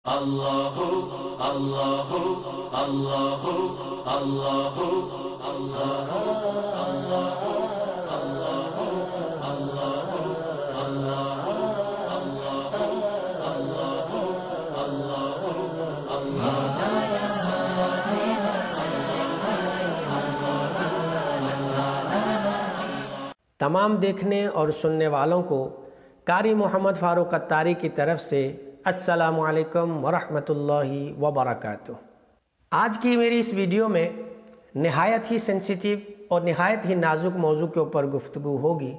اللہ اللہ اللہ اللہ اللہ تمام دیکھنے اور سننے والوں کو قاری محمد فاروق اتاری کی طرف سے السلام علیکم ورحمۃ اللہ وبرکاتہ۔ آج کی میری اس ویڈیو میں نہایت ہی سینسیٹیو اور نہایت ہی نازک موضوع کے اوپر گفتگو ہوگی،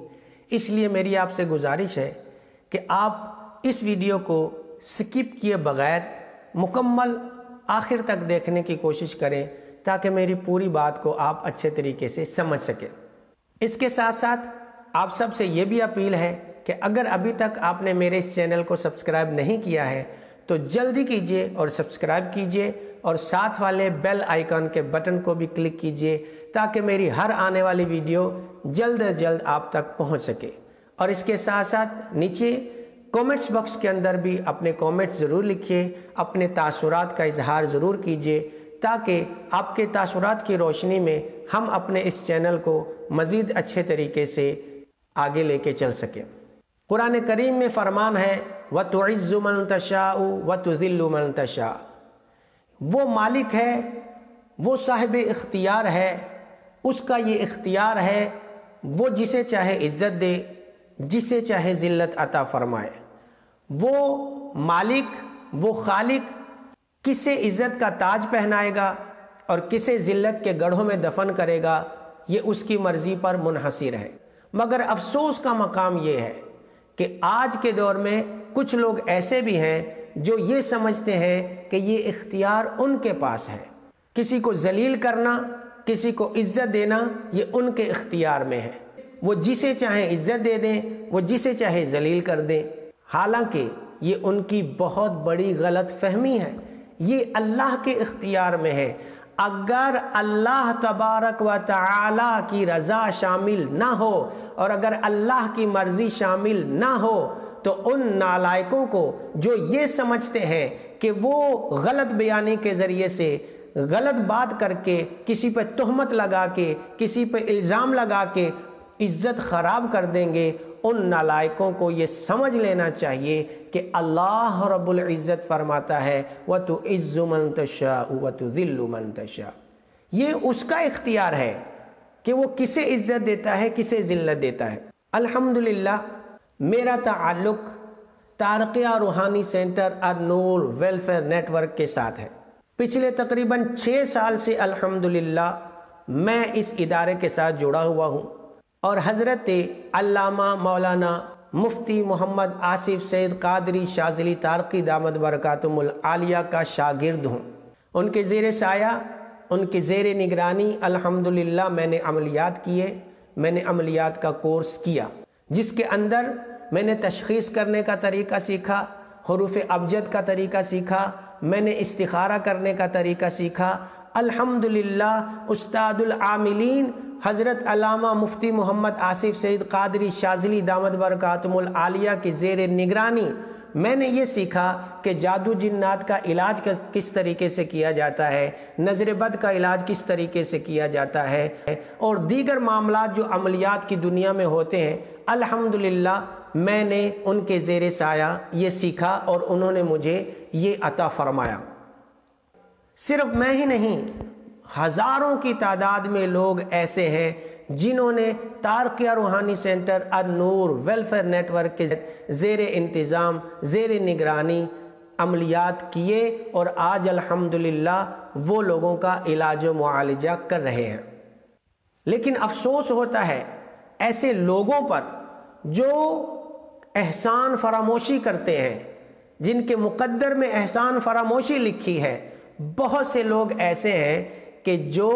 اس لیے میری آپ سے گزارش ہے کہ آپ اس ویڈیو کو سکپ کیے بغیر مکمل آخر تک دیکھنے کی کوشش کریں تاکہ میری پوری بات کو آپ اچھے طریقے سے سمجھ سکیں۔ اس کے ساتھ ساتھ آپ سب سے یہ بھی اپیل ہے کہ اگر ابھی تک آپ نے میرے اس چینل کو سبسکرائب نہیں کیا ہے تو جلدی کیجئے اور سبسکرائب کیجئے اور ساتھ والے بیل آئیکن کے بٹن کو بھی کلک کیجئے تاکہ میری ہر آنے والی ویڈیو جلد از جلد آپ تک پہنچ سکے۔ اور اس کے ساتھ ساتھ نیچے کومنٹس باکس کے اندر بھی اپنے کومنٹس ضرور لکھیے، اپنے تاثرات کا اظہار ضرور کیجئے تاکہ آپ کے تاثرات کی روشنی میں ہم اپنے اس چینل کو مزید اچھے طریقے سے آگے لے کے چل سکیں۔ قرآن کریم میں فرمان ہے وَتُعِزُّ مَن تَشَاءُ وَتُذِلُّ مَن تَشَاءُ، وہ مالک ہے، وہ صاحب اختیار ہے، اس کا یہ اختیار ہے، وہ جسے چاہے عزت دے، جسے چاہے ذلت عطا فرمائے۔ وہ مالک، وہ خالق کسے عزت کا تاج پہنائے گا اور کسے ذلت کے گڑھوں میں دفن کرے گا، یہ اس کی مرضی پر منحصر ہے۔ مگر افسوس کا مقام یہ ہے کہ آج کے دور میں کچھ لوگ ایسے بھی ہیں جو یہ سمجھتے ہیں کہ یہ اختیار ان کے پاس ہے، کسی کو ذلیل کرنا، کسی کو عزت دینا یہ ان کے اختیار میں ہے، وہ جسے چاہیں عزت دے دیں، وہ جسے چاہے ذلیل کر دیں۔ حالانکہ یہ ان کی بہت بڑی غلط فہمی ہے، یہ اللہ کے اختیار میں ہے۔ اگر اللہ تبارک و تعالی کی رضا شامل نہ ہو اور اگر اللہ کی مرضی شامل نہ ہو تو ان نالائقوں کو جو یہ سمجھتے ہیں کہ وہ غلط بیانی کے ذریعے سے غلط بات کر کے کسی پہ تہمت لگا کے کسی پہ الزام لگا کے عزت خراب کر دیں گے، ان نالائقوں کو یہ سمجھ لینا چاہیے کہ اللہ رب العزت فرماتا ہے وَتُعِزُّ مَن تَشَاءُ وَتُذِلُّ مَن تَشَاءُ، یہ اس کا اختیار ہے کہ وہ کسے عزت دیتا ہے، کسے ذلت دیتا ہے۔ الحمدللہ میرا تعلق تارقیہ روحانی سینٹر النور ویلفیئر نیٹ ورک کے ساتھ ہے۔ پچھلے تقریباً 6 سال سے الحمدللہ میں اس ادارے کے ساتھ جڑا ہوا ہوں اور حضرت علامہ مولانا مفتی محمد آصف سید قادری شاذلی تارقی دامت برکاتہم العالیہ کا شاگرد ہوں۔ ان کے زیر سایہ، ان کی زیر نگرانی الحمدللہ میں نے عملیات کیے، میں نے عملیات کا کورس کیا جس کے اندر میں نے تشخیص کرنے کا طریقہ سیکھا، حروف ابجد کا طریقہ سیکھا، میں نے استخارہ کرنے کا طریقہ سیکھا۔ الحمدللہ استاد العاملین حضرت علامہ مفتی محمد آصف سید قادری شاذلی دامت برکاتہم العالیہ کی زیر نگرانی میں نے یہ سیکھا کہ جادو جنات کا علاج کس طریقے سے کیا جاتا ہے، نظر بد کا علاج کس طریقے سے کیا جاتا ہے اور دیگر معاملات جو عملیات کی دنیا میں ہوتے ہیں۔ الحمدللہ میں نے ان کے زیر سایہ یہ سیکھا اور انہوں نے مجھے یہ عطا فرمایا۔ صرف میں ہی نہیں، ہزاروں کی تعداد میں لوگ ایسے ہیں جنہوں نے تارقیہ روحانی سینٹر النور ویلفیئر نیٹ ورک کے زیر انتظام، زیر نگرانی عملیات کیے اور آج الحمدللہ وہ لوگوں کا علاج و معالجہ کر رہے ہیں۔ لیکن افسوس ہوتا ہے ایسے لوگوں پر جو احسان فراموشی کرتے ہیں، جن کے مقدر میں احسان فراموشی لکھی ہے۔ بہت سے لوگ ایسے ہیں کہ جو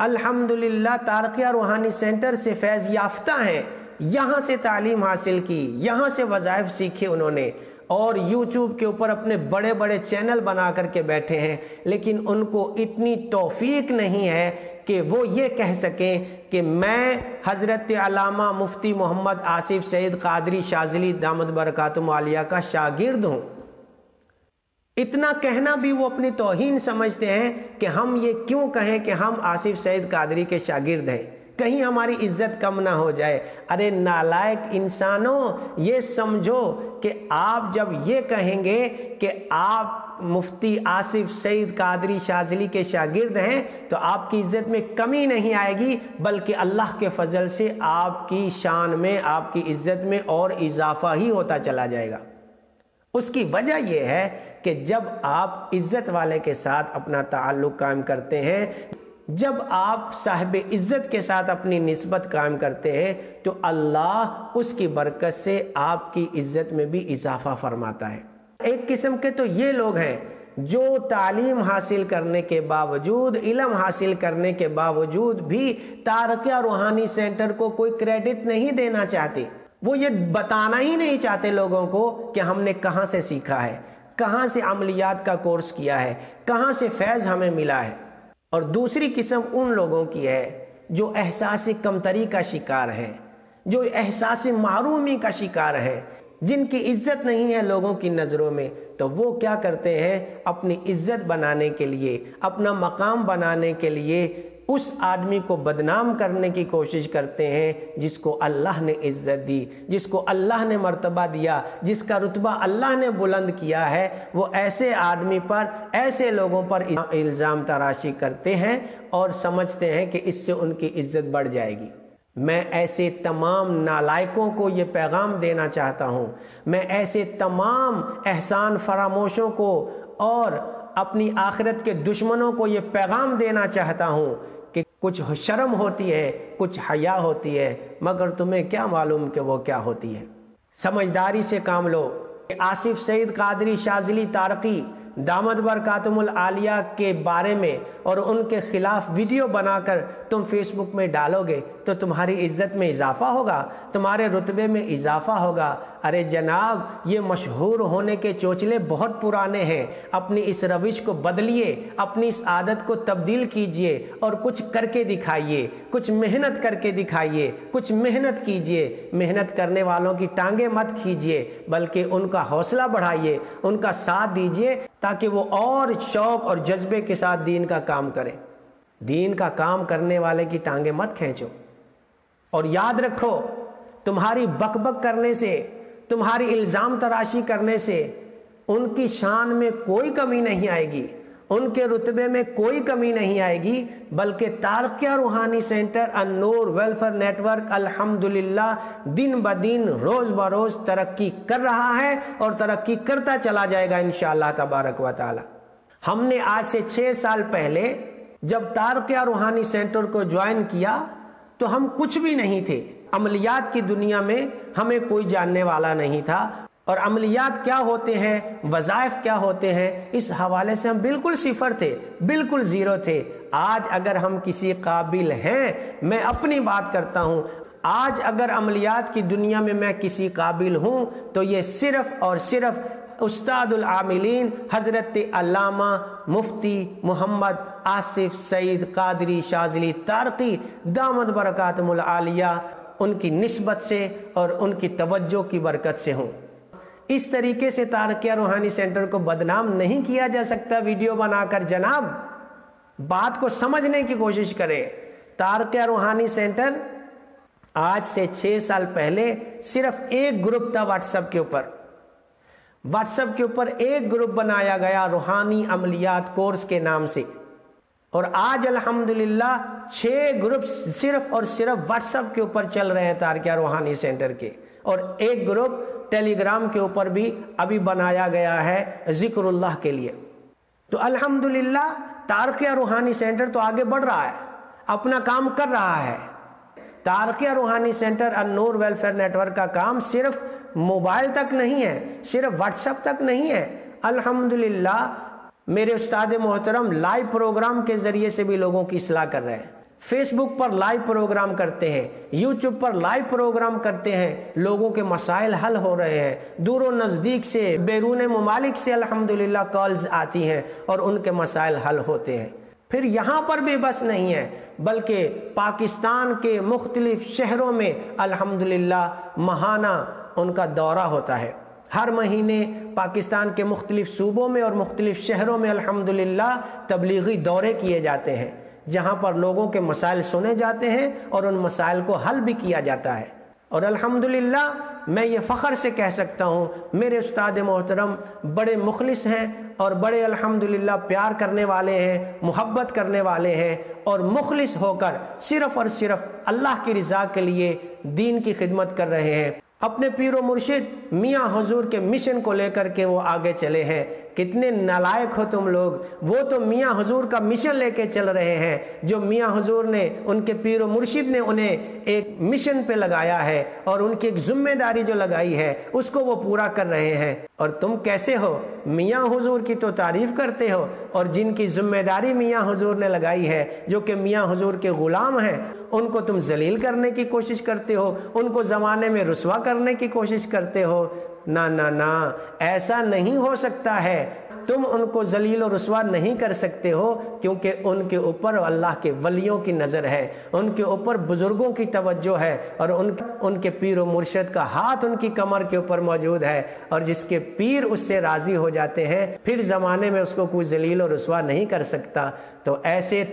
الحمدللہ تارقیہ روحانی سینٹر سے فیض یافتہ ہیں، یہاں سے تعلیم حاصل کی، یہاں سے وظائف سیکھے انہوں نے اور یوٹیوب کے اوپر اپنے بڑے بڑے چینل بنا کر کے بیٹھے ہیں، لیکن ان کو اتنی توفیق نہیں ہے کہ وہ یہ کہہ سکیں کہ میں حضرت علامہ مفتی محمد آصف سید قادری شاذلی دامت برکاتہم العالیہ کا شاگرد ہوں۔ اتنا کہنا بھی وہ اپنی توہین سمجھتے ہیں کہ ہم یہ کیوں کہیں کہ ہم آصف سعید قادری کے شاگرد ہیں، کہیں ہماری عزت کم نہ ہو جائے۔ ارے نالائق انسانوں، یہ سمجھو کہ آپ جب یہ کہیں گے کہ آپ مفتی آصف سعید قادری شاذلی کے شاگرد ہیں تو آپ کی عزت میں کمی نہیں آئے گی، بلکہ اللہ کے فضل سے آپ کی شان میں، آپ کی عزت میں اور اضافہ ہی ہوتا چلا جائے گا۔ اس کی وجہ یہ ہے کہ جب آپ عزت والے کے ساتھ اپنا تعلق قائم کرتے ہیں، جب آپ صاحب عزت کے ساتھ اپنی نسبت قائم کرتے ہیں تو اللہ اس کی برکت سے آپ کی عزت میں بھی اضافہ فرماتا ہے۔ ایک قسم کے تو یہ لوگ ہیں جو تعلیم حاصل کرنے کے باوجود، علم حاصل کرنے کے باوجود بھی تارقیہ روحانی سینٹر کو کوئی کریڈٹ نہیں دینا چاہتے۔ وہ یہ بتانا ہی نہیں چاہتے لوگوں کو کہ ہم نے کہاں سے سیکھا ہے، کہاں سے عملیات کا کورس کیا ہے، کہاں سے فیض ہمیں ملا ہے۔ اور دوسری قسم ان لوگوں کی ہے جو احساس کمتری کا شکار ہیں، جو احساس محرومی کا شکار ہیں، جن کی عزت نہیں ہے لوگوں کی نظروں میں، تو وہ کیا کرتے ہیں؟ اپنی عزت بنانے کے لیے، اپنا مقام بنانے کے لیے اس آدمی کو بدنام کرنے کی کوشش کرتے ہیں جس کو اللہ نے عزت دی، جس کو اللہ نے مرتبہ دیا، جس کا رتبہ اللہ نے بلند کیا ہے۔ وہ ایسے آدمی پر، ایسے لوگوں پر الزام تراشی کرتے ہیں اور سمجھتے ہیں کہ اس سے ان کی عزت بڑھ جائے گی۔ میں ایسے تمام نالائقوں کو یہ پیغام دینا چاہتا ہوں، میں ایسے تمام احسان فراموشوں کو اور اپنی آخرت کے دشمنوں کو یہ پیغام دینا چاہتا ہوں کہ کچھ شرم ہوتی ہے، کچھ حیا ہوتی ہے، مگر تمہیں کیا معلوم کہ وہ کیا ہوتی ہے۔ سمجھداری سے کام لو۔ آصف سعید قادری شاذلی تارقی دامت برکاتہم العالیہ کے بارے میں اور ان کے خلاف ویڈیو بنا کر تم فیس بک میں ڈالو گے تو تمہاری عزت میں اضافہ ہوگا، تمہارے رتبے میں اضافہ ہوگا۔ ارے جناب، یہ مشہور ہونے کے چوچلے بہت پرانے ہیں۔ اپنی اس روش کو بدلیے، اپنی اس عادت کو تبدیل کیجئے اور کچھ کر کے دکھائیے، کچھ محنت کر کے دکھائیے، کچھ محنت کیجئے۔ محنت کرنے والوں کی ٹانگیں مت کھیجئے، بلکہ ان کا حوصلہ بڑھائیے، ان کا ساتھ دیجئے تاکہ وہ اور شوق اور جذبے کے ساتھ دین کا کام کریں۔ دین کا کام کرنے والے کی ٹانگیں مت کھینچو۔ اور یاد رکھو، تمہاری بک بک کرنے سے، تمہاری الزام تراشی کرنے سے ان کی شان میں کوئی کمی نہیں آئے گی، ان کے رتبے میں کوئی کمی نہیں آئے گی، بلکہ تارقیہ روحانی سینٹر النور ویلفیئر نیٹ ورک الحمدللہ دن بدن روز بروز ترقی کر رہا ہے اور ترقی کرتا چلا جائے گا انشاءاللہ تبارک و تعالی۔ ہم نے آج سے 6 سال پہلے جب تارقیہ روحانی سینٹر کو جوائن کیا تو ہم کچھ بھی نہیں تھے۔ عملیات کی دنیا میں ہمیں کوئی جاننے والا نہیں تھا، اور عملیات کیا ہوتے ہیں، وظائف کیا ہوتے ہیں، اس حوالے سے ہم بالکل صفر تھے، بالکل زیرو تھے۔ آج اگر ہم کسی قابل ہیں، میں اپنی بات کرتا ہوں، آج اگر عملیات کی دنیا میں میں کسی قابل ہوں تو یہ صرف اور صرف استاد العاملین حضرت علامہ مفتی محمد آصف سعید قادری شاذلی تارقی دامت برکاتہم العالیہ ان کی نسبت سے اور ان کی توجہ کی برکت سے ہوں۔ اس طریقے سے تارقیہ روحانی سینٹر کو بدنام نہیں کیا جا سکتا ویڈیو بنا کر۔ جناب، بات کو سمجھنے کی کوشش کریں۔ تارقیہ روحانی سینٹر آج سے 6 سال پہلے صرف ایک گروپ تھا واٹس ایپ کے اوپر۔ واٹس ایپ کے اوپر ایک گروپ بنایا گیا روحانی عملیات کورس کے نام سے، اور آج الحمدللہ 6 گروپ صرف اور صرف واٹس ایپ کے اوپر چل رہے ہیں تارقیہ روحانی سینٹر کے، اور ایک گروپ ٹیلی گرام کے اوپر بھی ابھی بنایا گیا ہے ذکر اللہ کے لیے۔ تو الحمدللہ تارقیہ روحانی سینٹر تو آگے بڑھ رہا ہے، اپنا کام کر رہا ہے۔ تارقیہ روحانی سینٹر النور ویلفیئر نیٹ ورک کا کام صرف موبائل تک نہیں ہے، صرف واٹس ایپ تک نہیں ہے۔ الحمدللہ میرے استاد محترم لائیو پروگرام کے ذریعے سے بھی لوگوں کی اصلاح کر رہے ہیں، فیس بک پر لائیو پروگرام کرتے ہیں، یوٹیوب پر لائیو پروگرام کرتے ہیں، لوگوں کے مسائل حل ہو رہے ہیں، دور و نزدیک سے، بیرون ممالک سے الحمدللہ کالز آتی ہیں اور ان کے مسائل حل ہوتے ہیں۔ پھر یہاں پر بھی بس نہیں ہے، بلکہ پاکستان کے مختلف شہروں میں الحمدللہ ماہانہ ان کا دورہ ہوتا ہے۔ ہر مہینے پاکستان کے مختلف صوبوں میں اور مختلف شہروں میں الحمدللہ تبلیغی دورے کیے جاتے ہیں، جہاں پر لوگوں کے مسائل سنے جاتے ہیں اور ان مسائل کو حل بھی کیا جاتا ہے۔ اور الحمدللہ میں یہ فخر سے کہہ سکتا ہوں میرے استاد محترم بڑے مخلص ہیں اور بڑے الحمدللہ پیار کرنے والے ہیں، محبت کرنے والے ہیں، اور مخلص ہو کر صرف اور صرف اللہ کی رضا کے لیے دین کی خدمت کر رہے ہیں۔ اپنے پیر و مرشد میاں حضور کے مشن کو لے کر کے وہ آگے چلے ہیں۔ کتنے نالائق ہو تم لوگ، وہ تو میاں حضور کا مشن لے کے چل رہے ہیں، جو میاں حضور نے، ان کے پیر و مرشد نے انہیں ایک مشن پہ لگایا ہے اور ان کی ایک ذمہ داری جو لگائی ہے اس کو وہ پورا کر رہے ہیں۔ اور تم کیسے ہو، میاں حضور کی تو تعریف کرتے ہو، اور جن کی ذمہ داری میاں حضور نے لگائی ہے، جو کہ میاں حضور کے غلام ہیں، ان کو تم ذلیل کرنے کی کوشش کرتے ہو، ان کو زمانے میں رسوا کرنے کی کوشش کرتے ہو۔ نہ نہ نہ، ایسا نہیں ہو سکتا ہے۔ تم ان کو ذلیل و رسوا نہیں کر سکتے ہو، کیونکہ ان کے اوپر اللہ کے ولیوں کی نظر ہے، ان کے اوپر بزرگوں کی توجہ ہے، اور ان کے پیر و مرشد کا ہاتھ ان کی کمر کے اوپر موجود ہے، اور جس کے پیر اس سے راضی ہو جاتے ہیں پھر زمانے میں اس کو کوئی ذلیل و رسوا نہیں کر سکتا۔ تو ایسے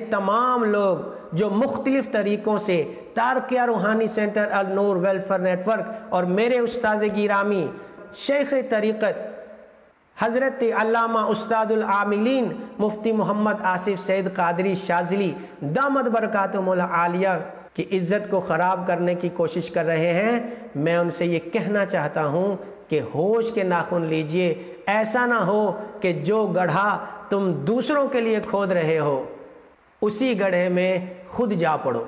تمام لوگ جو مختلف طریقوں سے تارقیہ روحانی سینٹر النور ویلفیئر نیٹ ورک اور میرے استاد گرامی شیخ طریقت حضرت علامہ استاد العاملین مفتی محمد آصف سید قادری شاذلی دامت برکاتہم العالیہ کی عزت کو خراب کرنے کی کوشش کر رہے ہیں، میں ان سے یہ کہنا چاہتا ہوں کہ ہوش کے ناخن لیجئے۔ ایسا نہ ہو کہ جو گڑھا تم دوسروں کے لیے کھود رہے ہو اسی گڑھے میں خود جا پڑو۔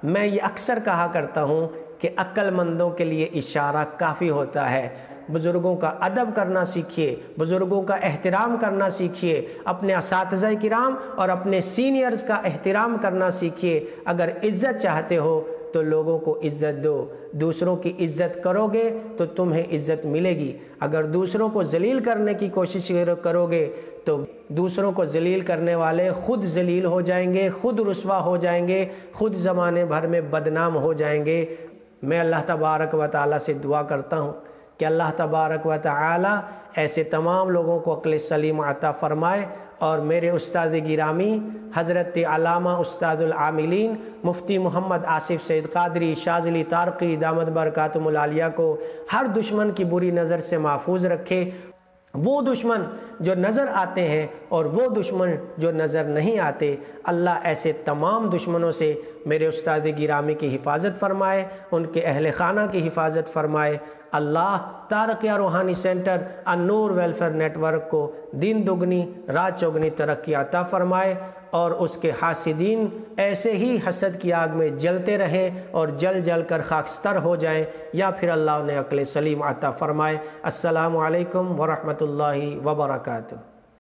میں یہ اکثر کہا کرتا ہوں کہ عقل مندوں کے لیے اشارہ کافی ہوتا ہے۔ بزرگوں کا ادب کرنا سیکھیے، بزرگوں کا احترام کرنا سیکھیے، اپنے اساتذہ کرام اور اپنے سینئرز کا احترام کرنا سیکھیے۔ اگر عزت چاہتے ہو تو لوگوں کو عزت دو، دوسروں کی عزت کرو گے تو تمہیں عزت ملے گی۔ اگر دوسروں کو ذلیل کرنے کی کوشش کرو گے تو دوسروں کو ذلیل کرنے والے خود ذلیل ہو جائیں گے، خود رسوا ہو جائیں گے، خود زمانے بھر میں بدنام ہو جائیں گے۔ میں اللہ تبارک و تعالیٰ سے دعا کرتا ہوں کہ اللہ تبارک و تعالیٰ ایسے تمام لوگوں کو عقل سلیم عطا فرمائے، اور میرے استاد گرامی حضرت علامہ استاد العاملین مفتی محمد آصف سید قادری شاذلی تارقی دامت برکاتہم العالیہ کو ہر دشمن کی بری نظر سے محفوظ رکھے۔ وہ دشمن جو نظر آتے ہیں اور وہ دشمن جو نظر نہیں آتے، اللہ ایسے تمام دشمنوں سے میرے استاد گرامی کی حفاظت فرمائے، ان کے اہل خانہ کی حفاظت فرمائے۔ اللہ تارقیہ روحانی سینٹر النور ویلفیئر نیٹ ورک کو دن دگنی رات چوگنی ترقی عطا فرمائے، اور اس کے حاسدین ایسے ہی حسد کی آگ میں جلتے رہیں اور جل جل کر خاکستر ہو جائیں، یا پھر اللہ انہیں عقل سلیم عطا فرمائے۔ السلام علیکم ورحمۃ اللہ وبرکاتہ۔